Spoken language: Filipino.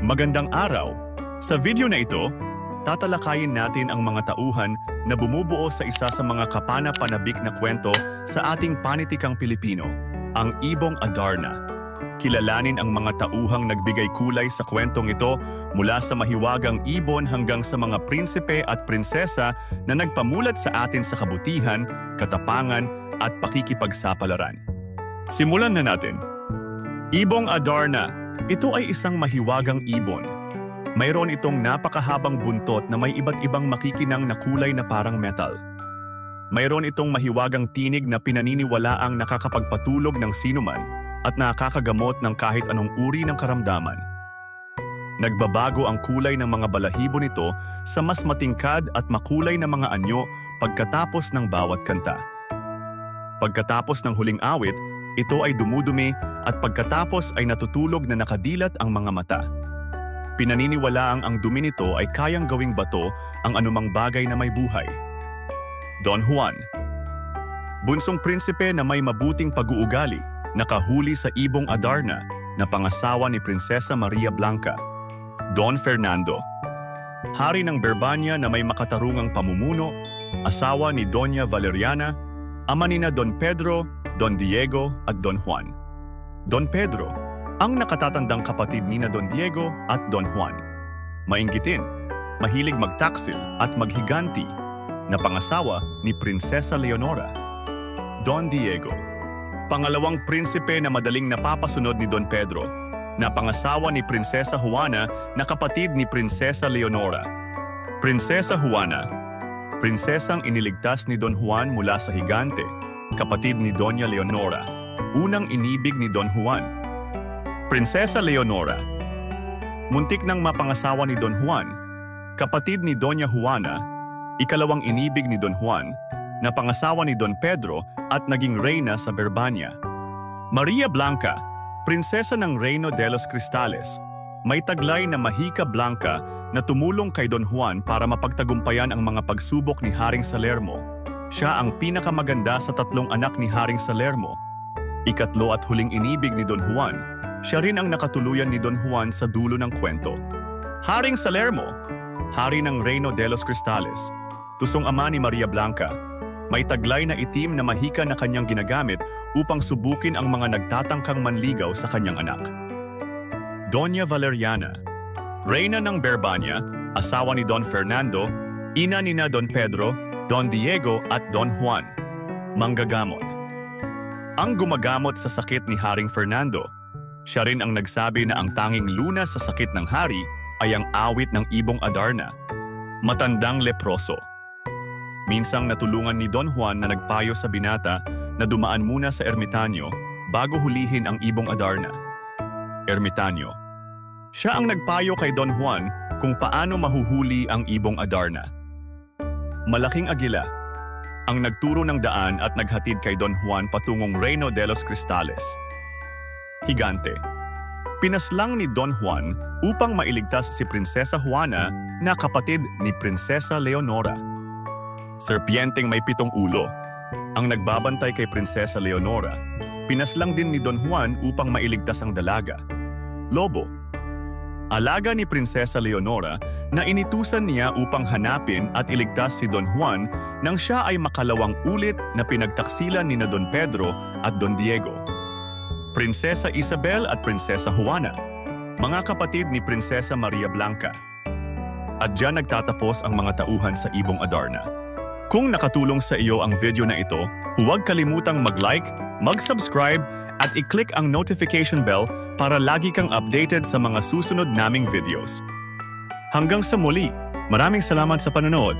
Magandang araw! Sa video na ito, tatalakayin natin ang mga tauhan na bumubuo sa isa sa mga kapana-panabik na kwento sa ating panitikang Pilipino, ang Ibong Adarna. Kilalanin ang mga tauhang nagbigay kulay sa kwentong ito mula sa mahiwagang ibon hanggang sa mga prinsipe at prinsesa na nagpamulat sa atin sa kabutihan, katapangan at pakikipagsapalaran. Simulan na natin. Ibong Adarna. Ito ay isang mahiwagang ibon. Mayroon itong napakahabang buntot na may iba't ibang makikinang na kulay na parang metal. Mayroon itong mahiwagang tinig na pinaniniwalaang nakakapagpatulog ng sinuman at nakakagamot ng kahit anong uri ng karamdaman. Nagbabago ang kulay ng mga balahibo nito sa mas matingkad at makulay na mga anyo pagkatapos ng bawat kanta. Pagkatapos ng huling awit, ito ay dumudumi at pagkatapos ay natutulog na nakadilat ang mga mata. Pinaniniwalaang ang dumi nito ay kayang gawing bato ang anumang bagay na may buhay. Don Juan. Bunsong prinsipe na may mabuting pag-uugali, nakahuli sa Ibong Adarna na pangasawa ni Prinsesa Maria Blanca. Don Fernando. Hari ng Berbania na may makatarungang pamumuno, asawa ni Doña Valeriana, ama nina Don Pedro, Don Diego at Don Juan. Don Pedro, ang nakatatandang kapatid nina Don Diego at Don Juan. Mainggitin, mahilig magtaksil at maghiganti, na pangasawa ni Prinsesa Leonora. Don Diego. Pangalawang prinsipe na madaling napapasunod ni Don Pedro, na pangasawa ni Prinsesa Juana na kapatid ni Prinsesa Leonora. Prinsesa Juana. Prinsesang iniligtas ni Don Juan mula sa higante, kapatid ni Doña Leonora, unang inibig ni Don Juan. Prinsesa Leonora. Muntik nang mapangasawa ni Don Juan, kapatid ni Doña Juana, ikalawang inibig ni Don Juan, na pangasawa ni Don Pedro at naging reyna sa Berbania. Maria Blanca, prinsesa ng Reino de los Cristales, may taglay na Mahika Blanca na tumulong kay Don Juan para mapagtagumpayan ang mga pagsubok ni Haring Salermo. Siya ang pinakamaganda sa tatlong anak ni Haring Salermo. Ikatlo at huling inibig ni Don Juan, siya rin ang nakatuluyan ni Don Juan sa dulo ng kwento. Haring Salermo, hari ng Reino de los Cristales, tusong ama ni Maria Blanca, may taglay na itim na mahika na kanyang ginagamit upang subukin ang mga nagtatangkang manligaw sa kanyang anak. Doña Valeriana, reyna ng Berbania, asawa ni Don Fernando, ina nina Don Pedro, Don Diego at Don Juan. Manggagamot. Ang gumagamot sa sakit ni Haring Fernando. Siya rin ang nagsabi na ang tanging lunas sa sakit ng hari ay ang awit ng Ibong Adarna. Matandang leproso. Minsang natulungan ni Don Juan na nagpayo sa binata na dumaan muna sa ermitanyo bago hulihin ang Ibong Adarna. Ermitanyo. Siya ang nagpayo kay Don Juan kung paano mahuhuli ang Ibong Adarna. Malaking agila. Ang nagturo ng daan at naghatid kay Don Juan patungong Reino de los Cristales. Higante. Pinaslang ni Don Juan upang mailigtas si Prinsesa Juana na kapatid ni Prinsesa Leonora. Serpienteng may 7 ulo. Ang nagbabantay kay Prinsesa Leonora. Pinaslang din ni Don Juan upang mailigtas ang dalaga. Lobo. Alaga ni Prinsesa Leonora na initusan niya upang hanapin at iligtas si Don Juan nang siya ay makalawang ulit na pinagtaksilan ni na Don Pedro at Don Diego. Prinsesa Isabel at Prinsesa Juana, mga kapatid ni Prinsesa Maria Blanca. At diyan nagtatapos ang mga tauhan sa Ibong Adarna. Kung nakatulong sa iyo ang video na ito, huwag kalimutang mag-like, mag-subscribe at i-click ang notification bell para lagi kang updated sa mga susunod naming videos. Hanggang sa muli, maraming salamat sa panonood.